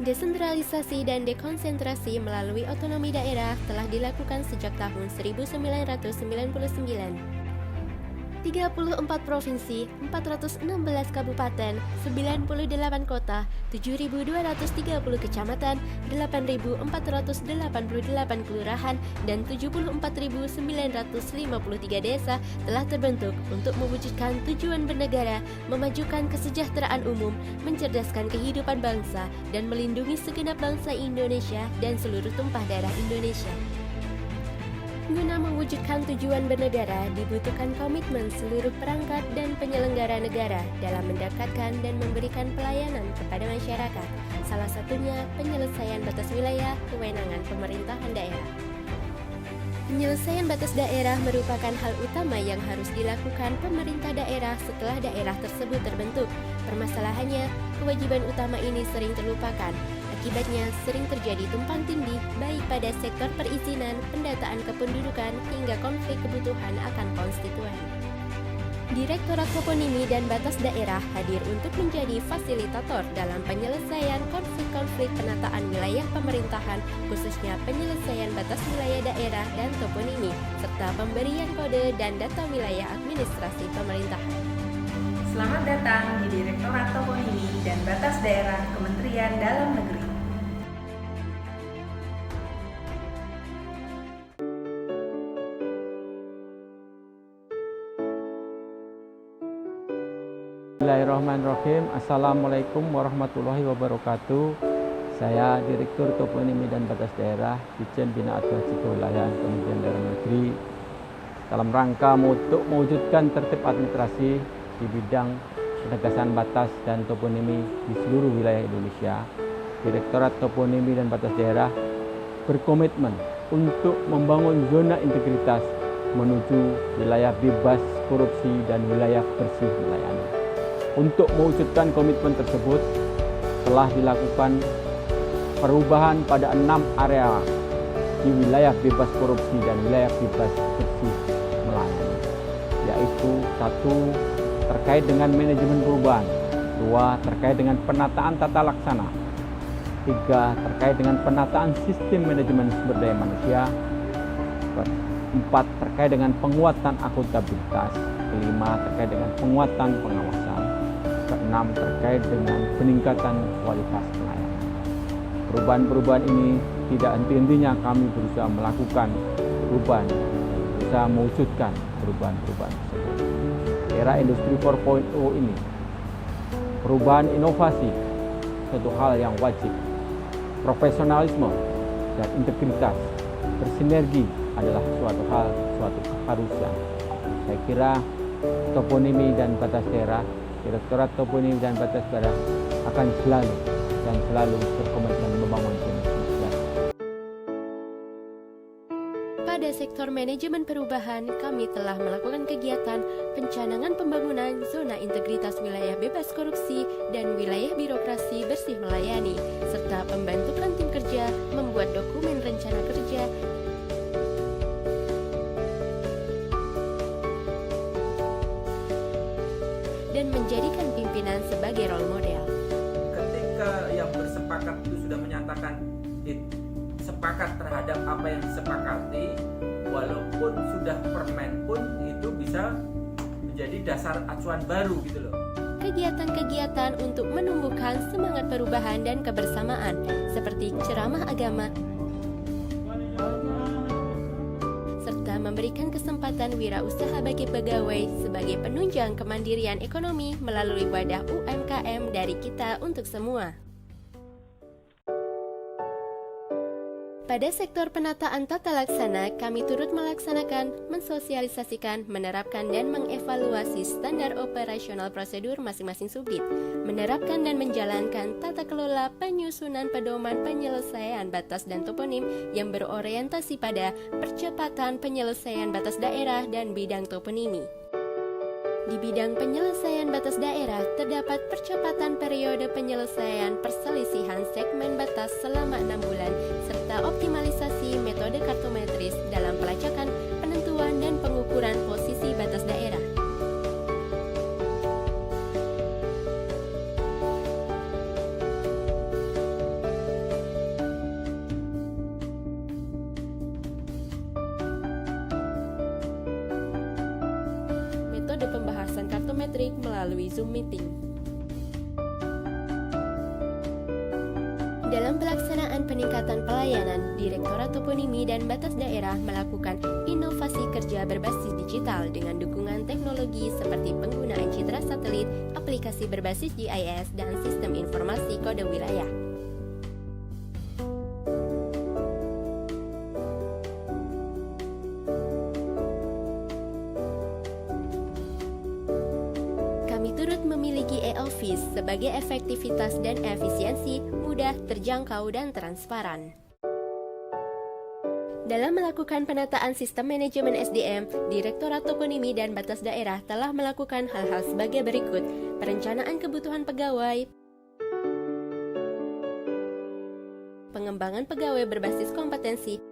Desentralisasi dan dekonsentrasi melalui otonomi daerah telah dilakukan sejak tahun 1999. 34 provinsi, 416 kabupaten, 98 kota, 7.230 kecamatan, 8.488 kelurahan, dan 74.953 desa telah terbentuk untuk mewujudkan tujuan bernegara, memajukan kesejahteraan umum, mencerdaskan kehidupan bangsa, dan melindungi segenap bangsa Indonesia dan seluruh tumpah darah Indonesia. Guna mewujudkan tujuan bernegara, dibutuhkan komitmen seluruh perangkat dan penyelenggara negara dalam mendekatkan dan memberikan pelayanan kepada masyarakat, salah satunya penyelesaian batas wilayah kewenangan pemerintahan daerah. Penyelesaian batas daerah merupakan hal utama yang harus dilakukan pemerintah daerah setelah daerah tersebut terbentuk. Permasalahannya, kewajiban utama ini sering terlupakan. Akibatnya, sering terjadi tumpang tindih baik pada sektor perizinan, pendataan kependudukan, hingga konflik kebutuhan akan konstituen. Direktorat Toponimi dan Batas Daerah hadir untuk menjadi fasilitator dalam penyelesaian konflik-konflik penataan wilayah pemerintahan, khususnya penyelesaian batas wilayah daerah dan toponimi, serta pemberian kode dan data wilayah administrasi pemerintahan. Selamat datang di Direktorat Toponimi dan Batas Daerah Kementerian Dalam Negeri. Bismillahirrahmanirrahim. Assalamualaikum warahmatullahi wabarakatuh. Saya Direktur Toponimi dan Batas Daerah Ditjen Bina Administrasi Kewilayahan Kementerian Dalam Negeri dalam rangka untuk mewujudkan tertib administrasi di bidang penegasan batas dan toponimi di seluruh wilayah Indonesia. Direktorat Toponimi dan Batas Daerah berkomitmen untuk membangun zona integritas menuju wilayah bebas korupsi dan wilayah bersih melayani. Untuk mewujudkan komitmen tersebut, telah dilakukan perubahan pada 6 area di wilayah bebas korupsi dan wilayah bebas bersih melayani, yaitu 1. Terkait dengan manajemen perubahan, 2. Terkait dengan penataan tata laksana, 3. Terkait dengan penataan sistem manajemen sumber daya manusia, 4. Terkait dengan penguatan akuntabilitas, 5. Terkait dengan penguatan pengawasan, 6. Terkait dengan peningkatan kualitas pelayanan. Perubahan-perubahan ini tidak henti-hentinya kami berusaha melakukan perubahan, berusaha mewujudkan perubahan-perubahan tersebut. Era industri 4.0 ini, perubahan inovasi suatu hal yang wajib. Profesionalisme dan integritas bersinergi adalah suatu keharusan. Saya kira Toponimi dan Batas Daerah, Direktorat Toponimi dan Batas Daerah akan selalu berkomitmen membangun Indonesia. Pada sektor manajemen perubahan, kami telah melakukan kegiatan pencanangan pembangunan zona integritas wilayah bebas korupsi dan wilayah birokrasi bersih melayani, serta pembentukan tim kerja, membuat dokumen rencana kerja, dan menjadikan pimpinan sebagai role model. Ketika yang bersepakat itu sudah menyatakan sepakat terhadap apa yang disepakati, walaupun sudah permen pun itu bisa menjadi dasar acuan baru gitu loh. Kegiatan-kegiatan untuk menumbuhkan semangat perubahan dan kebersamaan, seperti ceramah agama, serta memberikan kesempatan wirausaha bagi pegawai sebagai penunjang kemandirian ekonomi melalui wadah UMKM dari kita untuk semua. Pada sektor penataan tata laksana, kami turut melaksanakan, mensosialisasikan, menerapkan dan mengevaluasi standar operasional prosedur masing-masing subdit, menerapkan dan menjalankan tata kelola penyusunan pedoman penyelesaian batas dan toponim yang berorientasi pada percepatan penyelesaian batas daerah dan bidang toponimi. Di bidang penyelesaian batas daerah, terdapat percepatan periode penyelesaian perselisihan segmen batas selama 6 bulan, serta optimalisasi metode kartometris dalam pelacakan, penentuan, dan pengukuran posisi batas daerah. biometrik melalui Zoom Meeting. Dalam pelaksanaan peningkatan pelayanan, Direktorat Toponimi dan Batas Daerah melakukan inovasi kerja berbasis digital dengan dukungan teknologi seperti penggunaan citra satelit, aplikasi berbasis GIS, dan sistem informasi kode wilayah. Kami turut memiliki e-office sebagai efektivitas dan efisiensi, mudah, terjangkau, dan transparan. Dalam melakukan penataan sistem manajemen SDM, Direktorat Toponimi dan Batas Daerah telah melakukan hal-hal sebagai berikut: perencanaan kebutuhan pegawai, pengembangan pegawai berbasis kompetensi,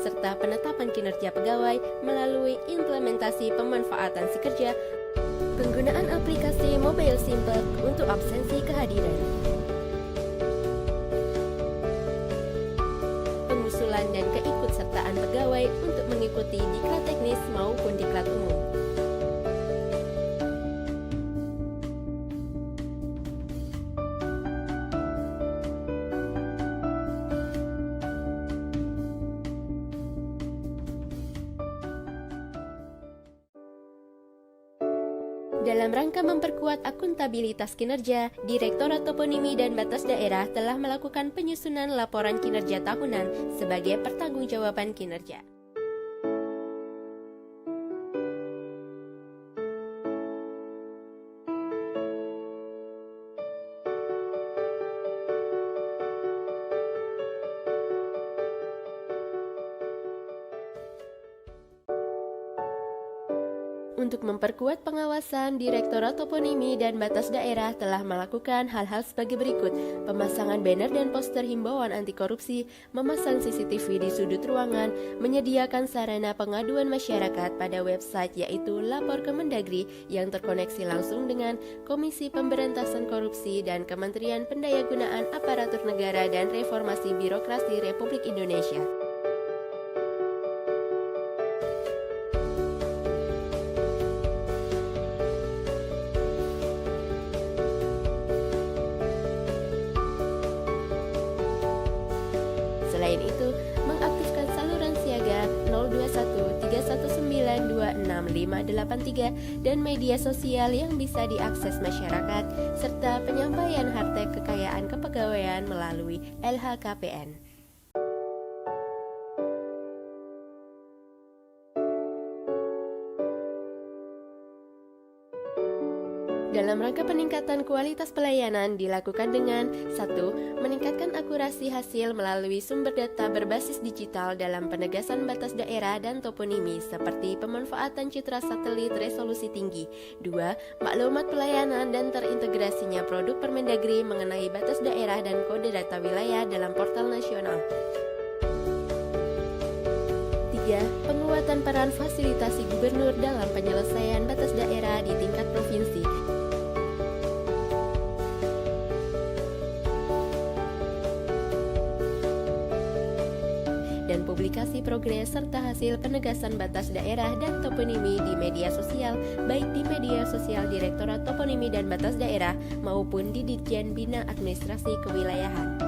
serta penetapan kinerja pegawai melalui implementasi pemanfaatan si kerja, penggunaan aplikasi Mobile Simple untuk absensi kehadiran, pengusulan dan keikutsertaan pegawai untuk mengikuti diklat teknis maupun diklat umum. Dalam rangka memperkuat akuntabilitas kinerja, Direktorat Toponimi dan Batas Daerah telah melakukan penyusunan laporan kinerja tahunan sebagai pertanggungjawaban kinerja. Untuk memperkuat pengawasan, Direktorat Toponimi dan Batas Daerah telah melakukan hal-hal sebagai berikut: pemasangan banner dan poster himbauan anti korupsi, memasang CCTV di sudut ruangan, menyediakan sarana pengaduan masyarakat pada website yaitu Lapor Kemendagri yang terkoneksi langsung dengan Komisi Pemberantasan Korupsi dan Kementerian Pendayagunaan Aparatur Negara dan Reformasi Birokrasi Republik Indonesia. Selain itu, mengaktifkan saluran siaga 021-319-26583 dan media sosial yang bisa diakses masyarakat, serta penyampaian harta kekayaan kepegawaian melalui LHKPN. Dalam rangka peningkatan kualitas pelayanan dilakukan dengan 1. Meningkatkan akurasi hasil melalui sumber data berbasis digital dalam penegasan batas daerah dan toponimi seperti pemanfaatan citra satelit resolusi tinggi. 2. Maklumat pelayanan dan terintegrasinya produk Permendagri mengenai batas daerah dan kode data wilayah dalam portal nasional. 3. Penguatan peran fasilitasi gubernur dalam penyelesaian batas daerah di tingkat provinsi. Dan publikasi progres serta hasil penegasan batas daerah dan toponimi di media sosial, baik di media sosial Direktorat Toponimi dan Batas Daerah maupun di Ditjen Bina Administrasi Kewilayahan.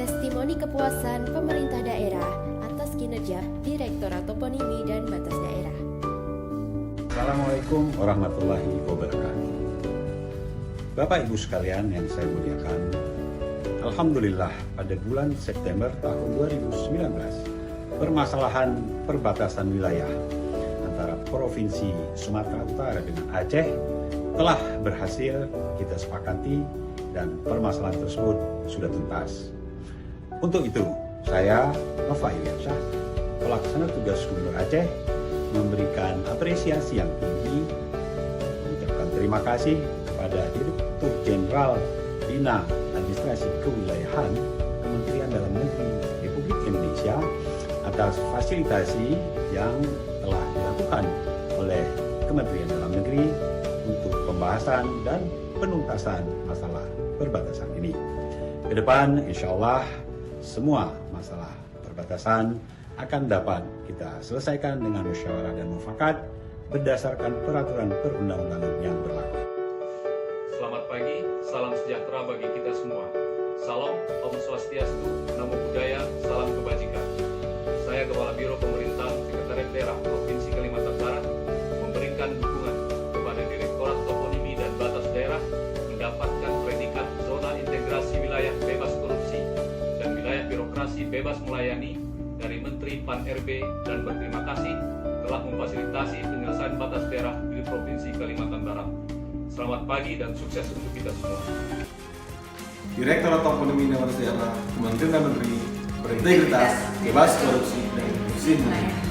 Testimoni kepuasan pemerintah daerah atas kinerja Direktorat Toponimi dan Batas Daerah. Assalamualaikum warahmatullahi wabarakatuh. Bapak Ibu sekalian yang saya muliakan, alhamdulillah pada bulan September tahun 2019, permasalahan perbatasan wilayah antara Provinsi Sumatera Utara dengan Aceh telah berhasil kita sepakati dan permasalahan tersebut sudah tuntas. Untuk itu, saya, Nova Iliansyah, pelaksana tugas Gubernur Aceh, memberikan apresiasi yang tinggi, mengucapkan terima kasih kepada Direktur Jenderal Bina Administrasi Kewilayahan Kementerian Dalam Negeri Republik Indonesia atas fasilitasi yang telah dilakukan oleh Kementerian Dalam Negeri untuk pembahasan dan penuntasan masalah perbatasan ini. Ke depan, insya Allah, semua masalah perbatasan akan dapat kita selesaikan dengan musyawarah dan mufakat berdasarkan peraturan perundang-undangan yang berlaku. Selamat pagi, salam sejahtera bagi kita semua. Salam, Om Swastiastu, Namo Buddhaya, salam kebajikan. Saya Kepala Biro Pemerintahan Sekretariat Daerah Provinsi Kalimantan Barat memberikan dukungan kepada Direktorat Toponimi dan Batas Daerah mendapatkan predikat Zona Integrasi Wilayah Bebas Korupsi dan Wilayah Birokrasi Bebas Melayani dari Menteri Pan-RB dan berterima kasih telah memfasilitasi penyelesaian batas daerah di Provinsi Kalimantan Barat. Selamat pagi dan sukses untuk kita semua. Direktorat Toponimi dan Batas Daerah, Kementerian Dalam Negeri, berintegritas, bebas korupsi, dan bersih.